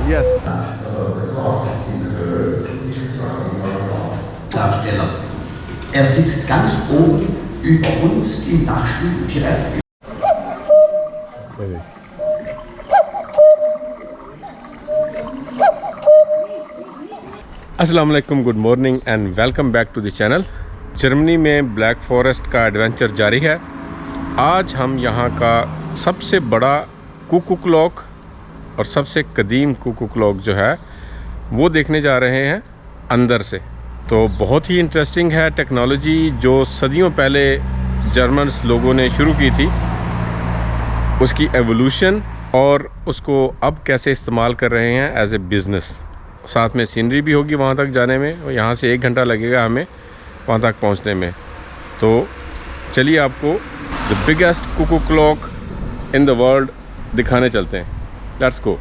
Yes. Darsteller. Er sitzt ganz oben über uns im Dachstuhl direkt. अस्सलाम वालेकुम, good morning and welcome back to the channel. Germany में black forest का adventure जारी है। आज हम यहाँ का सबसे बड़ा कुकू क्लॉक और सबसे कदीम कुकू क्लॉक जो है वो देखने जा रहे हैं अंदर से। तो बहुत ही इंटरेस्टिंग है टेक्नोलॉजी जो सदियों पहले जर्मन्स लोगों ने शुरू की थी, उसकी एवोल्यूशन और उसको अब कैसे इस्तेमाल कर रहे हैं एज ए बिज़नेस। साथ में सीनरी भी होगी वहाँ तक जाने में, और यहाँ से 1 घंटा लगेगा हमें वहाँ तक पहुँचने में। तो चलिए आपको the biggest Kuku clock in the world दिखाने चलते हैं। Let's go.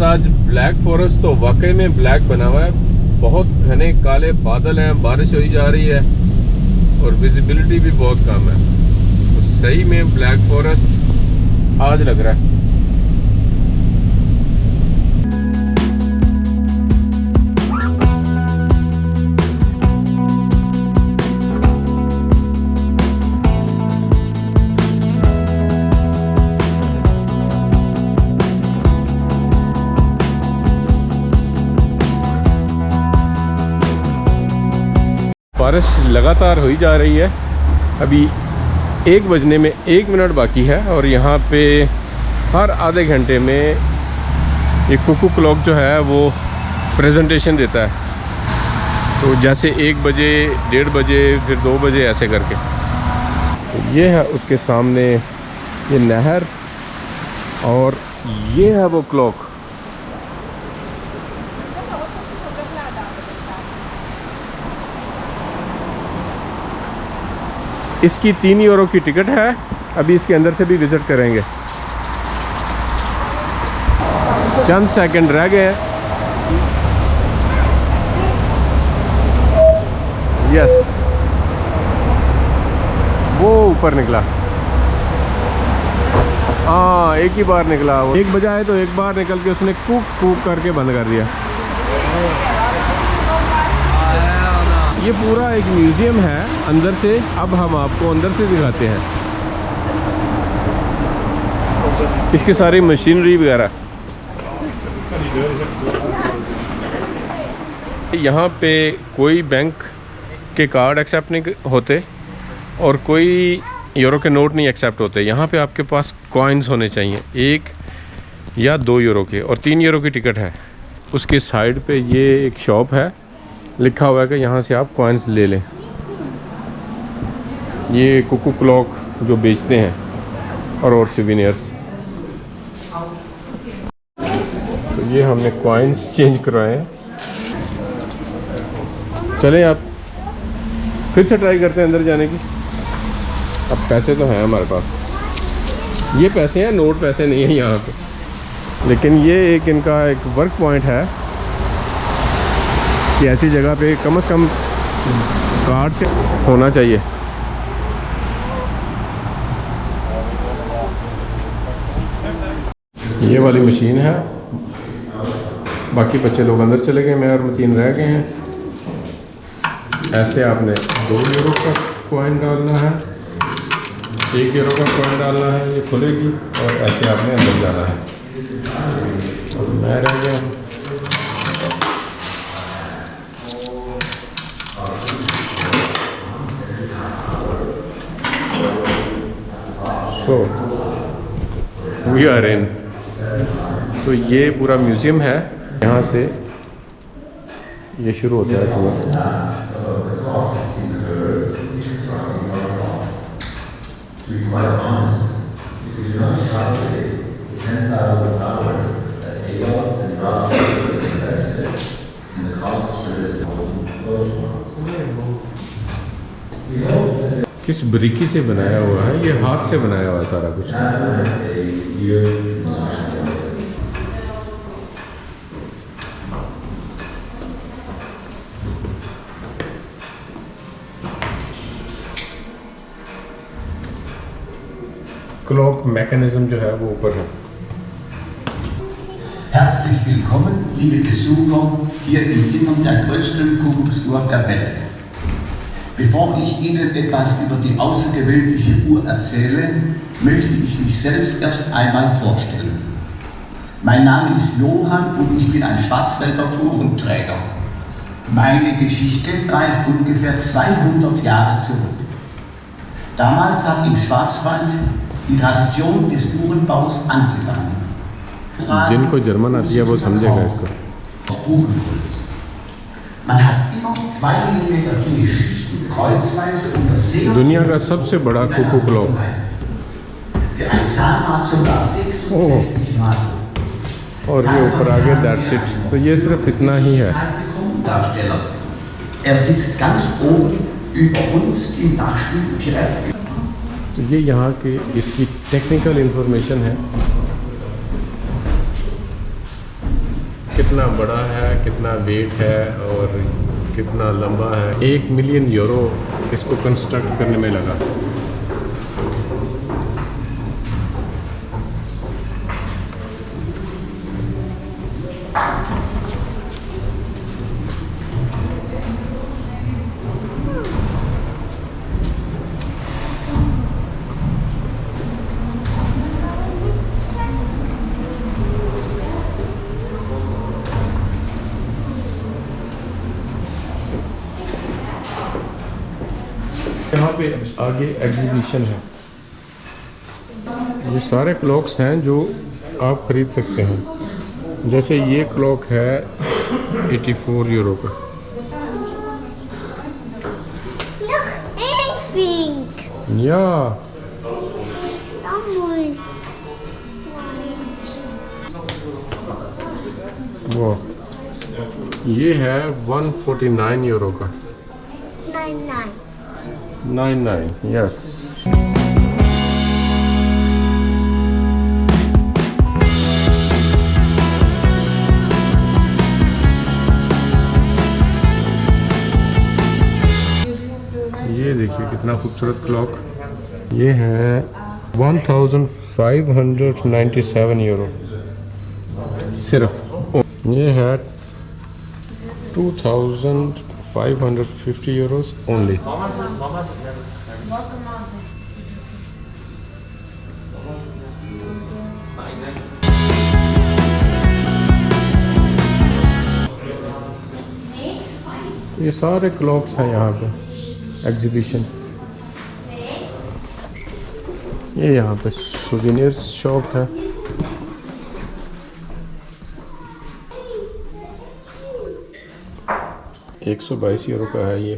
आज ब्लैक फॉरेस्ट तो वाकई में ब्लैक बना हुआ है। बहुत घने काले बादल हैं, बारिश हो जा रही है और विजिबिलिटी भी बहुत कम है। तो सही में ब्लैक फॉरेस्ट आज लग रहा है। बारिश लगातार हो ही जा रही है। अभी 1 बजने में 1 मिनट बाकी है और यहाँ पे हर आधे घंटे में ये कुकू क्लॉक जो है वो प्रेजेंटेशन देता है। तो जैसे 1 बजे, 1:30 बजे, फिर 2 बजे, ऐसे करके। तो ये है उसके सामने ये नहर और ये है वो क्लॉक। इसकी 3 यूरो की टिकट है। अभी इसके अंदर से भी विज़िट करेंगे। चंद सेकंड रह गए हैं। यस, वो ऊपर निकला। हाँ, एक ही बार निकला। वो 1 बजा है तो एक बार निकल के उसने कूक कूक करके बंद कर दिया। ये पूरा एक म्यूज़ियम है अंदर से। अब हम आपको अंदर से दिखाते हैं इसकी सारी मशीनरी वगैरह। यहाँ पे कोई बैंक के कार्ड एक्सेप्ट नहीं होते और कोई यूरो के नोट नहीं एक्सेप्ट होते। यहाँ पे आपके पास कॉइन्स होने चाहिए, 1 या 2 यूरो के, और 3 यूरो की टिकट है। उसके साइड पे ये एक शॉप है, लिखा हुआ है कि यहाँ से आप कॉइन्स ले लें। ये कुकू क्लॉक जो बेचते हैं और सोवेनिर्स। तो ये हमने कॉइन्स चेंज करवाए हैं। चलें आप फिर से ट्राई करते हैं अंदर जाने की। अब पैसे तो हैं हमारे पास, ये पैसे हैं, नोट पैसे नहीं हैं यहाँ पे। लेकिन ये एक इनका एक वर्क पॉइंट है कि ऐसी जगह पे कम से कम कार्ड से होना चाहिए। ये वाली मशीन है। बाकी बच्चे लोग अंदर चले गए, मैं और मतीन रह गए हैं। ऐसे आपने 2 यूरो का कॉइन डालना है 1 यूरो का कॉइन डालना है, ये खुलेगी और ऐसे आपने अंदर जाना है। और मैं रह गया। So we are in. तो ये पूरा म्यूज़ियम है, यहाँ से ये शुरू होता है टूर। किस ब्रिकी से बनाया हुआ है? ये हाथ से बनाया हुआ है सारा कुछ। क्लॉक मैकेनिज्म जो है वो ऊपर है। Herzlich willkommen, liebe Besucher, hier im Innern der größten Kuckucksuhr der Welt. Bevor ich Ihnen etwas über die außergewöhnliche Uhr erzähle, möchte ich mich selbst erst einmal vorstellen. Mein Name ist Johann und ich bin ein Schwarzwälder Uhrenträger. Meine Geschichte reicht ungefähr 200 Jahre zurück. Damals hat im Schwarzwald die Tradition des Uhrenbaus angefangen. जिनको German आती है वो समझेगा इसको। Man hat immer 2 mm dünne Schichten kreuzweise unter sehr दुनिया का सबसे बड़ा Kuku clock. für ein Zahnrad sogar 66 Mal. और ये ऊपर आगे दैट्स इट। तो ये सिर्फ इतना ही है। Darsteller. Er sitzt ganz oben über uns im Dachstuhl direkt. तो ये यहाँ के इसकी टेक्निकल इंफॉर्मेशन है, कितना बड़ा है, कितना वेट है और कितना लंबा है। 1 मिलियन यूरो इसको कंस्ट्रक्ट करने में लगा। यहाँ पे आगे एग्जीबिशन है। ये सारे क्लॉक्स हैं जो आप ख़रीद सकते हैं। जैसे ये क्लॉक है 84 यूरो का। Look, anything. या वो ये है 149 यूरो का। 99. 99 यस। ये देखिए कितना खूबसूरत क्लॉक। ये है 1597 यूरो सिर्फ। ये है 2550 यूरोस ओनली। ये सारे क्लॉक्स हैं यहाँ पे एग्जीबिशन। ये यहाँ पे सुवेनियर्स शॉप है। €122 का है ये।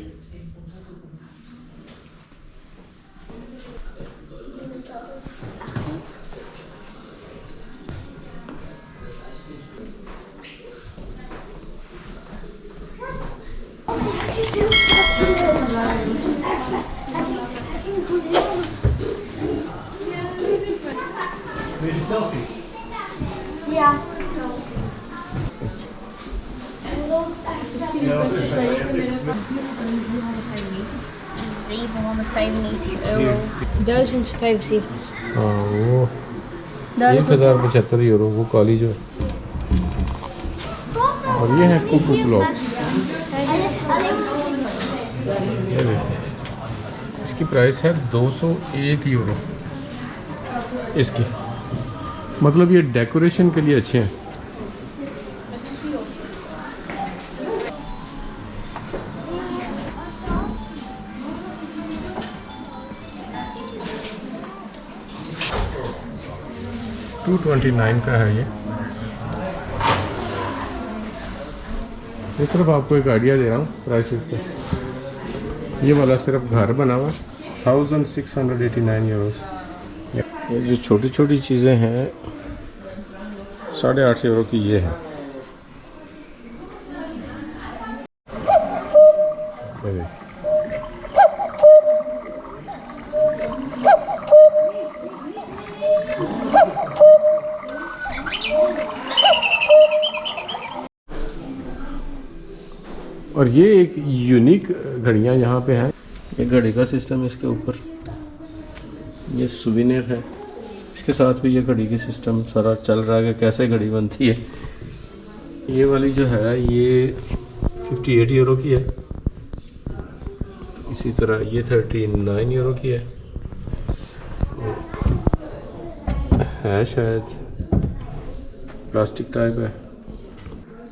Yeah. Even on the €95. 1075. हाँ वो 1075 यूरो वो काली जो। और ये है कुकू क्लॉक। इसकी प्राइस है 201 यूरो इसकी। मतलब ये डेकोरेशन के लिए अच्छे हैं। $229 का है ये। सिर्फ आपको एक आइडिया दे रहा हूँ प्राइसेस पे। ये वाला सिर्फ घर बना हुआ 1689 यूरोस। ये जो छोटी छोटी चीज़ें हैं 8.5 यूरो की ये है। और ये एक यूनिक घड़ियाँ यहाँ पे हैं। ये घड़ी का सिस्टम है इसके ऊपर, ये सुविनियर है। इसके साथ भी ये घड़ी की सिस्टम सारा चल रहा है कि कैसे घड़ी बनती है। ये वाली जो है ये 58 यूरो की है। इसी तरह ये 39 यूरो की है शायद प्लास्टिक टाइप है।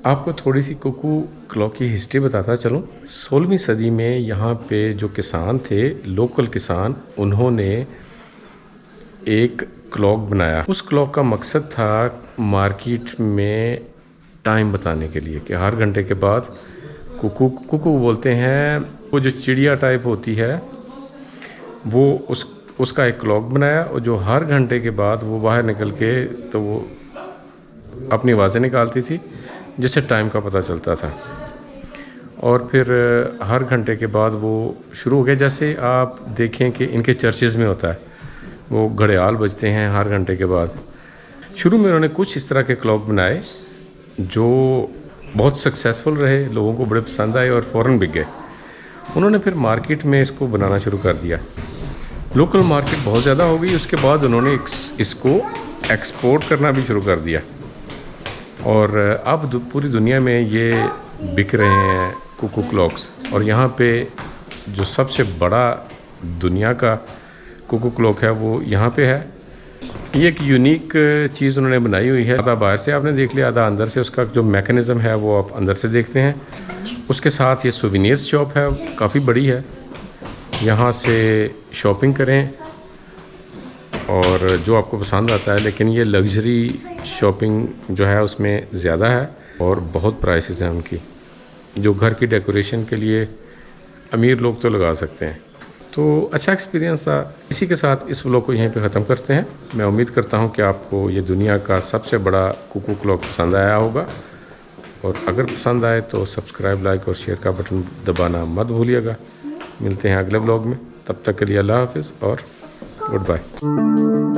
आपको थोड़ी सी कुकू क्लॉक की हिस्ट्री बताता चलूँ। 16वीं सदी में यहाँ पे जो किसान थे, लोकल किसान, उन्होंने एक क्लॉक बनाया। उस क्लॉक का मकसद था मार्केट में टाइम बताने के लिए कि हर घंटे के बाद कुकू कुकू बोलते हैं, वो जो चिड़िया टाइप होती है वो उसका एक क्लॉक बनाया और जो हर घंटे के बाद वो बाहर निकल के तो वो अपनी आवाज़ें निकालती थी जिससे टाइम का पता चलता था। और फिर हर घंटे के बाद वो शुरू हो गया। जैसे आप देखें कि इनके चर्चेज़ में होता है, वो घड़ियाल बजते हैं हर घंटे के बाद। शुरू में उन्होंने कुछ इस तरह के क्लॉक बनाए जो बहुत सक्सेसफुल रहे, लोगों को बड़े पसंद आए और फ़ौरन बिक गए। उन्होंने फिर मार्केट में इसको बनाना शुरू कर दिया। लोकल मार्केट बहुत ज़्यादा हो गई। उसके बाद उन्होंने इसको एक्सपोर्ट करना भी शुरू कर दिया और अब पूरी दुनिया में ये बिक रहे हैं कुकू क्लॉक्स। और यहाँ पे जो सबसे बड़ा दुनिया का कुकू क्लॉक है वो यहाँ पे है। ये एक यूनिक चीज़ उन्होंने बनाई हुई है। आधा बाहर से आपने देख लिया, आधा अंदर से। उसका जो मैकेनिज़्म है वो आप अंदर से देखते हैं। उसके साथ ये सोविनियर्स शॉप है, काफ़ी बड़ी है। यहाँ से शॉपिंग करें और जो आपको पसंद आता है। लेकिन ये लग्जरी शॉपिंग जो है उसमें ज़्यादा है और बहुत प्राइसेस हैं उनकी, जो घर की डेकोरेशन के लिए अमीर लोग तो लगा सकते हैं। तो अच्छा एक्सपीरियंस था। इसी के साथ इस व्लॉग को यहीं पे ख़त्म करते हैं। मैं उम्मीद करता हूँ कि आपको ये दुनिया का सबसे बड़ा कुकू क्लॉक पसंद आया होगा। और अगर पसंद आए तो सब्सक्राइब, लाइक और शेयर का बटन दबाना मत भूलिएगा। मिलते हैं अगले व्लॉग में। तब तक के लिए अल्लाह हाफिज़ और गुड बाय।